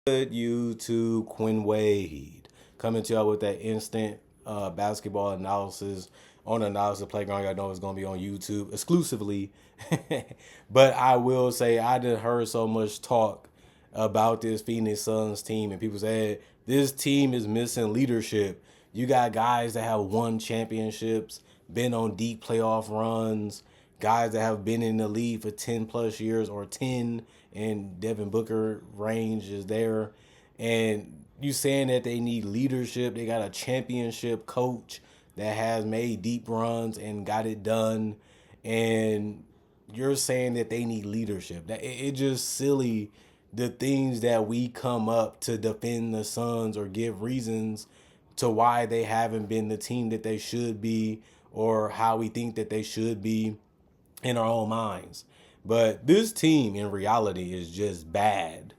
Good YouTube, Quinn Wade coming to y'all with that instant basketball analysis on the Analysis Playground. Y'all know it's gonna be on YouTube exclusively, but I will say I done heard so much talk about this Phoenix Suns team, and people said this team is missing leadership. You got guys that have won championships, been on deep playoff runs, guys that have been in the league for 10 plus years or 10, and Devin Booker range is there. And you saying that they need leadership, they got a championship coach that has made deep runs and got it done. And you're saying that they need leadership. That it just silly the things that we come up to defend the Suns or give reasons to why they haven't been the team that they should be or how we think that they should be in our own minds. But this team in reality is just bad.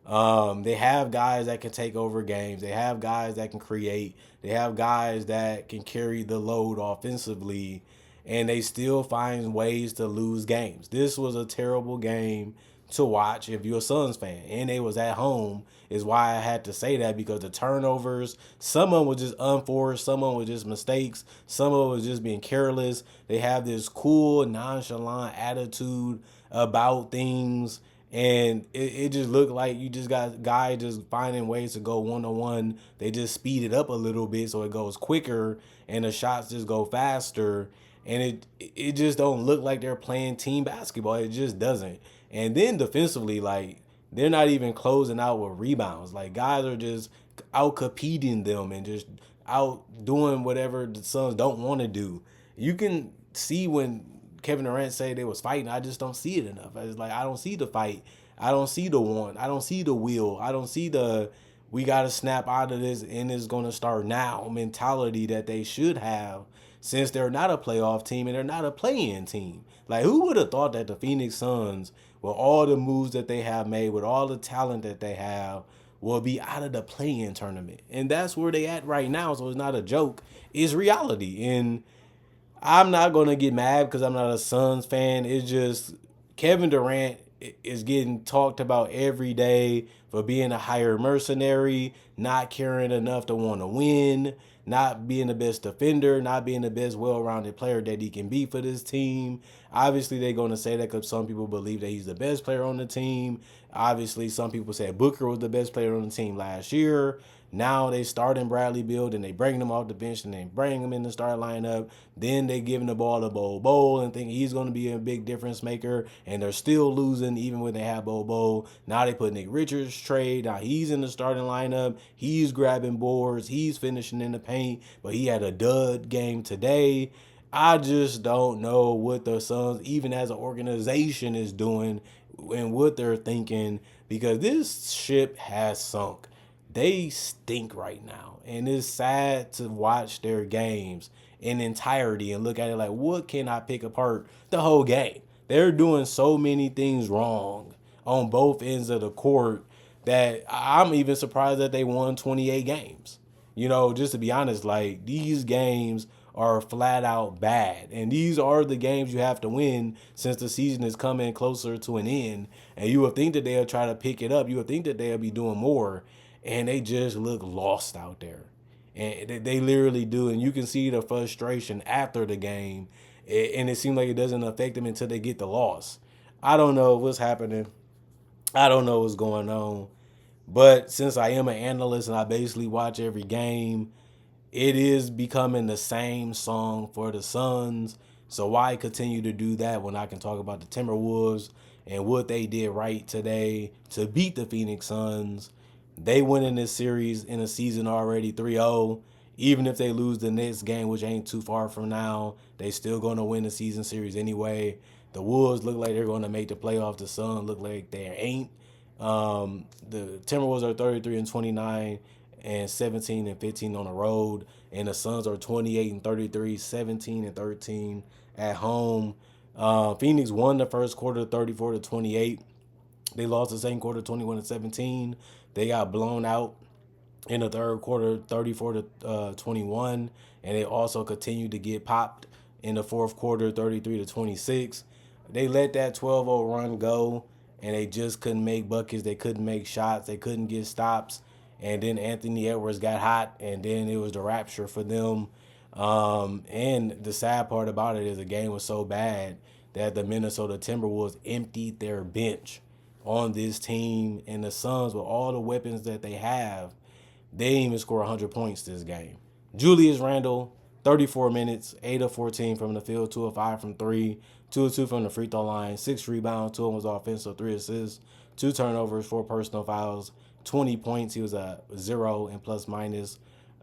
They have guys that can take over games. They have guys that can create. They have guys that can carry the load offensively, and they still find ways to lose games. This was a terrible game to watch if you're a Suns fan, and they was at home. Is why I had to say that because the turnovers, some of them was just unforced, some of them was just mistakes, some of it was just being careless. They have this cool, nonchalant attitude about things, and it just looked like you just got guys just finding ways to go one on one. They just speed it up a little bit so it goes quicker and the shots just go faster. And it just don't look like they're playing team basketball. It just doesn't. And then defensively, like they're not even closing out with rebounds. Like guys are just out competing them and just out doing whatever the Suns don't want to do. You can see when Kevin Durant say they was fighting, I just don't see it enough. It's like I don't see the fight. I don't see the want. I don't see the will. I don't see the we got to snap out of this and it's going to start now mentality that they should have since they're not a playoff team and they're not a play-in team. Like who would have thought that the Phoenix Suns, with all the moves that they have made, with all the talent that they have, will be out of the play-in tournament. And that's where they at right now. So it's not a joke. It's reality. And I'm not gonna get mad because I'm not a Suns fan. It's just Kevin Durant is getting talked about every day for being a hired mercenary, not caring enough to want to win, not being the best defender, not being the best well-rounded player that he can be for this team. Obviously, they're going to say that because some people believe that he's the best player on the team. Obviously, some people said Booker was the best player on the team last year. Now they starting Bradley Beal, and they bring him off the bench and they bring him in the start lineup. Then they giving the ball to Bol and think he's going to be a big difference maker. And they're still losing even when they have Bol. Now they put Nick Richards trade. Now he's in the starting lineup. He's grabbing boards. He's finishing in the paint. But he had a dud game today. I just don't know what the Suns, even as an organization, is doing and what they're thinking because this ship has sunk. They stink right now. And it's sad to watch their games in entirety and look at it like, what can I pick apart the whole game? They're doing so many things wrong on both ends of the court that I'm even surprised that they won 28 games. You know, just to be honest, like these games are flat out bad. And these are the games you have to win since the season is coming closer to an end. And you would think that they'll try to pick it up. You would think that they'll be doing more. And they just look lost out there. And they literally do. And you can see the frustration after the game. And it seems like it doesn't affect them until they get the loss. I don't know what's happening. I don't know what's going on. But since I am an analyst and I basically watch every game, it is becoming the same song for the Suns. So why continue to do that when I can talk about the Timberwolves and what they did right today to beat the Phoenix Suns? They win in this series in a season already 3-0. Even if they lose the next game, which ain't too far from now, they still going to win the season series anyway. The Wolves look like they're going to make the playoffs. The Suns look like they ain't. The Timberwolves are 33-29 and 17-15 on the road, and the Suns are 28-33, 17-13 at home. Phoenix won the first quarter 34-28. They lost the second quarter 21-17. They got blown out in the third quarter 34-21, and they also continued to get popped in the fourth quarter 33-26. They let that 12-0 run go, and they just couldn't make buckets. They couldn't make shots. They couldn't get stops. And then Anthony Edwards got hot, and then it was the rapture for them. And the sad part about it is the game was so bad that the Minnesota Timberwolves emptied their bench on this team, and the Suns, with all the weapons that they have, they didn't even score 100 points this game. Julius Randle, 34 minutes, 8 of 14 from the field, 2 of 5 from 3, 2 of 2 from the free throw line, 6 rebounds, 2 of them was offensive, 3 assists, 2 turnovers, 4 personal fouls, 20 points. He was a 0 in plus minus.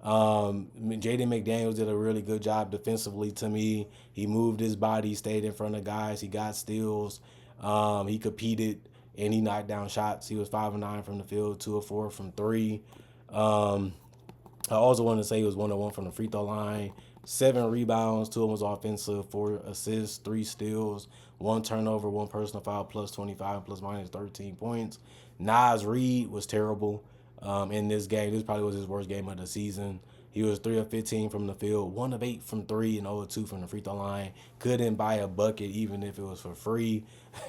Jaden McDaniels did a really good job defensively to me. He moved his body, stayed in front of guys, he got steals, he competed, and he knocked down shots. He was 5 of 9 from the field, 2 of 4 from 3. I also want to say he was 1 of 1 from the free throw line, 7 rebounds, 2 of them was offensive, 4 assists, 3 steals, 1 turnover, 1 personal foul, plus 25, plus minus 13 points. Nas Reed was terrible in this game. This probably was his worst game of the season. He was 3 of 15 from the field, 1 of 8 from 3, and 0 of 2 from the free throw line. Couldn't buy a bucket even if it was for free.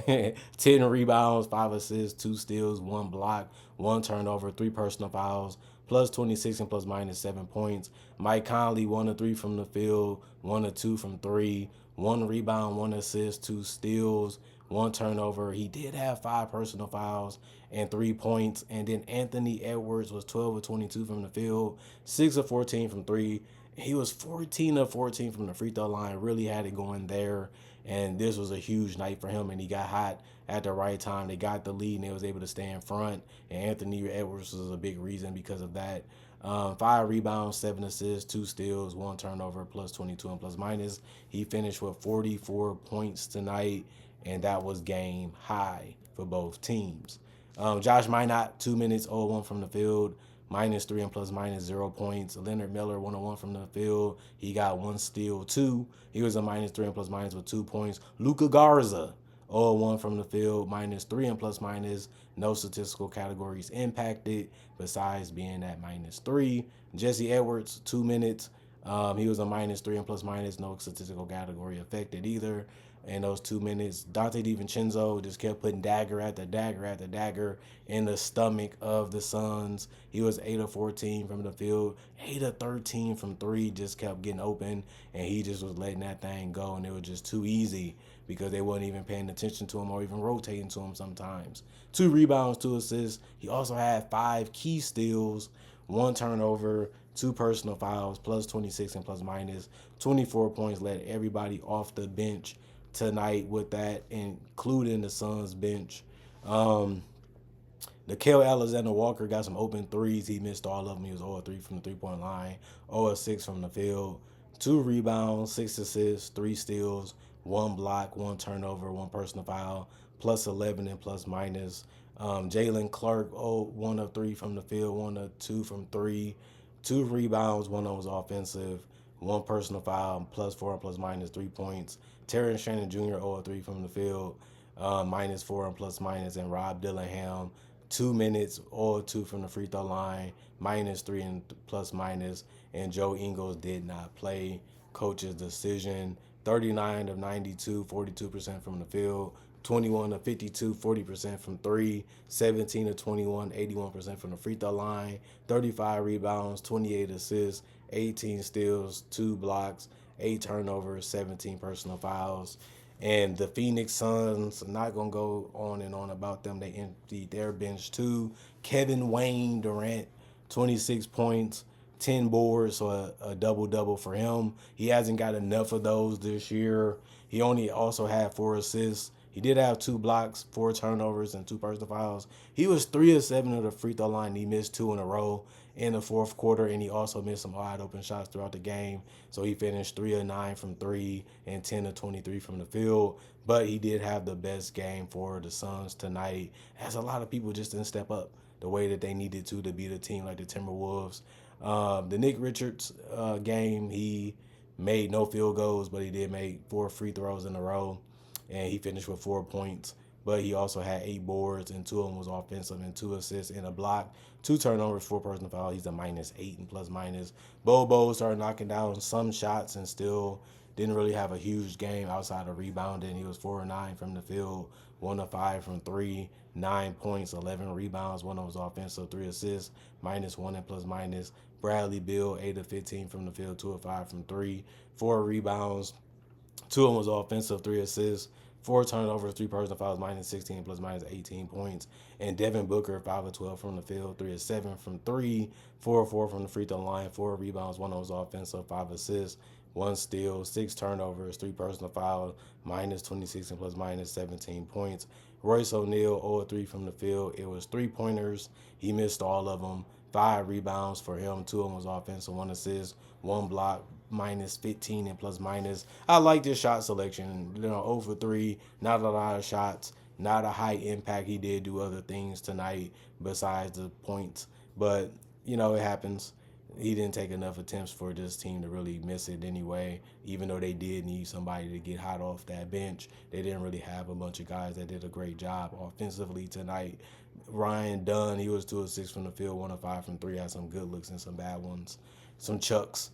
10 rebounds, 5 assists, 2 steals, 1 block, 1 turnover, 3 personal fouls, plus 26 and plus minus 7 points. Mike Conley, 1 of 3 from the field, 1 of 2 from 3, 1 rebound, 1 assist, 2 steals, 1 turnover. He did have 5 personal fouls and 3 points. And then Anthony Edwards was 12 of 22 from the field, 6 of 14 from 3. He was 14 of 14 from the free throw line, really had it going there. And this was a huge night for him, and he got hot at the right time. They got the lead, and they was able to stay in front. And Anthony Edwards was a big reason because of that. 5 rebounds, 7 assists, 2 steals, 1 turnover, plus 22 and plus minus. He finished with 44 points tonight, and that was game high for both teams. Josh Minot, 2 minutes, 0-1 from the field, minus 3 and plus minus 0 points. Leonard Miller, 1-1 from the field. He got 1 steal, 2. He was a minus 3 and plus minus with 2 points. Luka Garza, 0-1 from the field, minus 3 and plus minus. No statistical categories impacted besides being at minus 3. Jesse Edwards, 2 minutes. He was a minus 3 and plus minus. No statistical category affected either. In those 2 minutes, Dante DiVincenzo just kept putting dagger after dagger after dagger in the stomach of the Suns. He was 8 of 14 from the field, 8 of 13 from 3, just kept getting open, and he just was letting that thing go, and it was just too easy because they wasn't even paying attention to him or even rotating to him sometimes. 2 rebounds, 2 assists. He also had 5 key steals, 1 turnover, 2 personal fouls, plus 26 and plus minus. 24 points, led everybody off the bench tonight with that, including the Suns bench. Nickeil Alexander-Walker got some open threes. He missed all of them. He was 0 of 3 from the three-point line, 0 of 6 from the field, 2 rebounds, 6 assists, 3 steals, 1 block, 1 turnover, 1 personal foul, plus 11 and plus minus. Jalen Clark, 1 of 3 from the field, 1 of 2 from 3, 2 rebounds, 1 of them was offensive, 1 personal foul, plus 4 and plus minus 3 points. Terrence Shannon Jr., 0 of 3 from the field, minus 4 and plus minus. And Rob Dillingham, 2 minutes, 0 of 2 from the free throw line, minus 3 and plus minus. And Joe Ingles did not play. Coach's decision, 39 of 92, 42% from the field, 21 of 52, 40% from 3, 17 of 21, 81% from the free throw line, 35 rebounds, 28 assists, 18 steals, 2 blocks, 8 turnovers, 17 personal fouls. And the Phoenix Suns, I'm not going to go on and on about them. They emptied their bench too. Kevin Wayne Durant, 26 points, 10 boards, so a double-double for him. He hasn't got enough of those this year. He only also had 4 assists. He did have 2 blocks, 4 turnovers, and 2 personal fouls. He was 3 of 7 at the free throw line. He missed 2 in a row in the fourth quarter, and he also missed some wide open shots throughout the game. So he finished 3 of 9 from 3 and 10 of 23 from the field. But he did have the best game for the Suns tonight, as a lot of people just didn't step up the way that they needed to beat a team like the Timberwolves. The Nick Richards game, he made no field goals, but he did make 4 free throws in a row, and he finished with 4 points. But he also had 8 boards, and 2 of them was offensive, and 2 assists and a block, 2 turnovers, 4 personal fouls. He's a minus 8 and plus minus. Bobo started knocking down some shots and still Didn't really have a huge game outside of rebounding. He was 4 of 9 from the field, 1 of 5 from three, 9 points, 11 rebounds. One of was offensive, 3 assists, -1 and plus minus. Bradley Beal, 8 of 15 from the field, 2 of 5 from three, 4 rebounds. Two of them was offensive, 3 assists, 4 turnovers, 3 personal fouls, -16 plus -18 points. And Devin Booker, 5 of 12 from the field, 3 of 7 from three, 4 of 4 from the free throw line, 4 rebounds, one of those offensive, 5 assists, 1 steal, 6 turnovers, 3 personal fouls, -26 and plus -17 points. Royce O'Neal, 0 of 3 from the field. It was 3 pointers. He missed all of them. 5 rebounds for him. Two of them was offensive, 1 assist, 1 block, -15 and plus minus. I like this shot selection. 0 for 3, not a lot of shots, not a high impact. He did do other things tonight besides the points, but it happens. He didn't take enough attempts for this team to really miss it anyway. Even though they did need somebody to get hot off that bench, they didn't really have a bunch of guys that did a great job offensively tonight. Ryan Dunn, he was 2 of 6 from the field, 1 of 5 from three. Had some good looks and some bad ones, some chucks.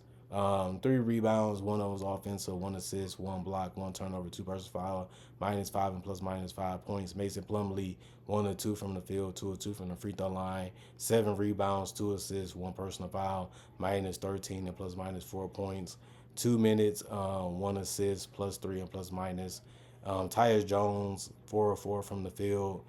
3 rebounds, one of them was offensive, 1 assist, 1 block, 1 turnover, 2 personal foul, -5 and plus -5 points. Mason Plumlee, 1 of 2 from the field, 2 of 2 from the free throw line, 7 rebounds, 2 assists, 1 personal foul, -13 and plus -4 points. 2 minutes, 1 assist, +3 and plus minus. Tyus Jones, 4 of 4 from the field,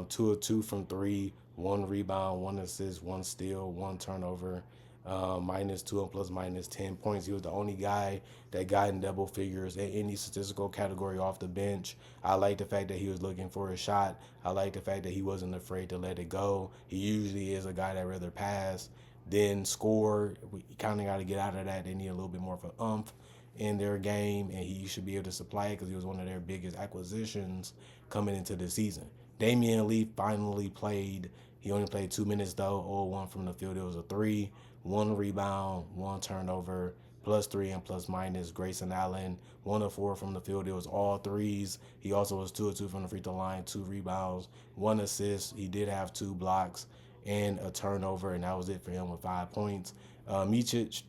2 of 2 from three, 1 rebound, 1 assist, 1 steal, 1 turnover, -2 and plus -10 points. He was the only guy that got in double figures in any statistical category off the bench. I like the fact that he was looking for a shot. I like the fact that he wasn't afraid to let it go. He usually is a guy that rather pass than score. We kind of got to get out of that. They need a little bit more of an umph in their game, and he should be able to supply it because he was one of their biggest acquisitions coming into the season. Damian Lee finally played. He only played 2 minutes though. 0-1 from the field. It was a three, 1 rebound, 1 turnover, +3 and plus minus. Grayson Allen, 1 of 4 from the field. It was all threes. He also was 2 of 2 from the free throw line, 2 rebounds, 1 assist. He did have 2 blocks and a turnover, and that was it for him with 5 points. Micic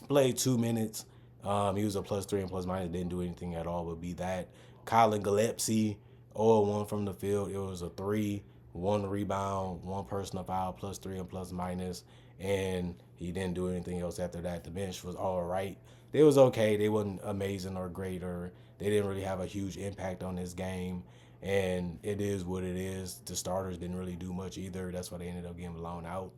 played 2 minutes. He was a +3 and plus minus. Didn't do anything at all, but be that. Colin Gillespie, 0-1 from the field. It was a three, 1 rebound, 1 personal foul, +3 and plus minus, and he didn't do anything else after that. The bench was all right. They was okay. They wasn't amazing or great, or they didn't really have a huge impact on this game. And it is what it is. The starters didn't really do much either. That's why they ended up getting blown out.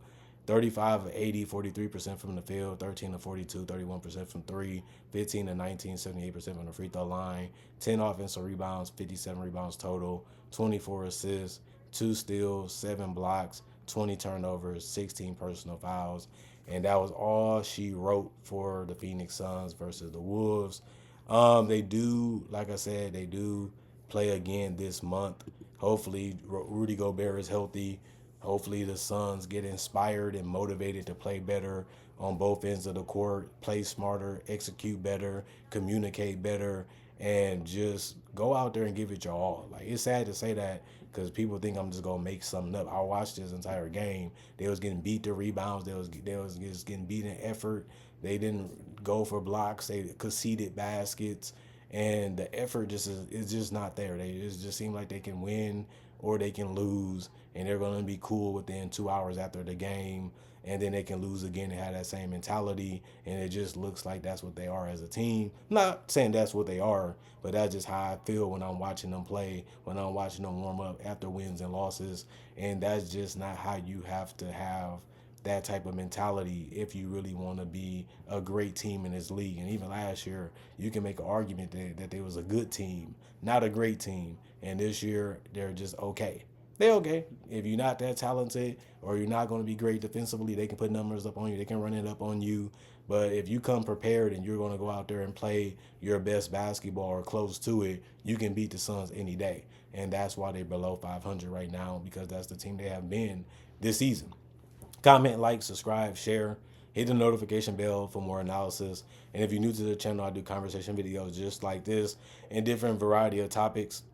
35 of 80, 43% from the field, 13 of 42, 31% from three, 15 of 19, 78% from the free throw line, 10 offensive rebounds, 57 rebounds total, 24 assists, 2 steals, 7 blocks, 20 turnovers, 16 personal fouls. And that was all she wrote for the Phoenix Suns versus the Wolves. They do, like I said, they do play again this month. Hopefully, Rudy Gobert is healthy. Hopefully, the Suns get inspired and motivated to play better on both ends of the court, play smarter, execute better, communicate better, and just go out there and give it your all. Like, it's sad to say that because people think I'm just gonna make something up. I watched this entire game. They was getting beat to rebounds. They was just getting beat in effort. They didn't go for blocks. They conceded baskets, and the effort is just not there. They just seem like they can win or they can lose, and they're gonna be cool within 2 hours after the game, and then they can lose again and have that same mentality, and it just looks like that's what they are as a team. Not saying that's what they are, but that's just how I feel when I'm watching them play, when I'm watching them warm up after wins and losses, and that's just not how you have to have that type of mentality if you really want to be a great team in this league. And even last year, you can make an argument that they was a good team, not a great team. And this year, they're just okay. They're okay. If you're not that talented or you're not going to be great defensively, they can put numbers up on you. They can run it up on you. But if you come prepared and you're going to go out there and play your best basketball or close to it, you can beat the Suns any day. And that's why they're below 500 right now, because that's the team they have been this season. Comment, like, subscribe, share. Hit the notification bell for more analysis. And if you're new to the channel, I do conversation videos just like this and different variety of topics.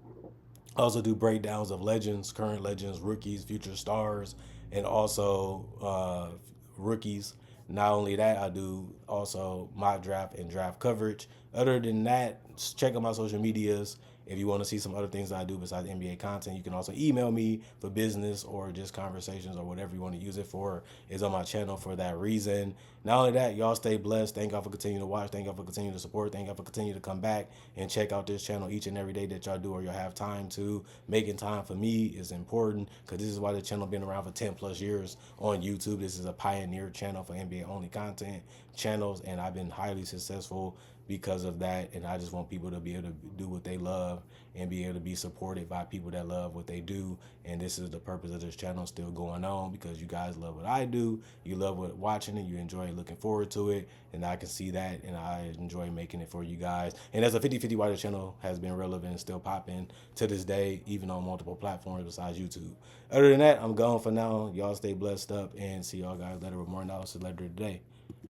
I also do breakdowns of legends, current legends, rookies, future stars, and also rookies Not only that, I do also mock draft and draft coverage. Other than that, check out my social medias. If you want to see some other things that I do besides NBA content, you can also email me for business or just conversations or whatever you want to use it for. Is on my channel for that reason. Not only that, y'all stay blessed. Thank y'all for continuing to watch. Thank y'all for continuing to support. Thank y'all for continuing to come back and check out this channel each and every day that y'all do or y'all have time to. Making time for me is important because this is why the channel been around for 10 plus years on YouTube. This is a pioneer channel for NBA only content channels, and I've been highly successful because of that. And I just want people to be able to do what they love and be able to be supported by people that love what they do. And this is the purpose of this channel still going on because you guys love what I do. You love what watching it. You enjoy looking forward to it. And I can see that. And I enjoy making it for you guys. And as a 50/50 Wider channel has been relevant and still popping to this day, even on multiple platforms besides YouTube. Other than that, I'm gone for now. Y'all stay blessed up and see y'all guys later with more analysis later today.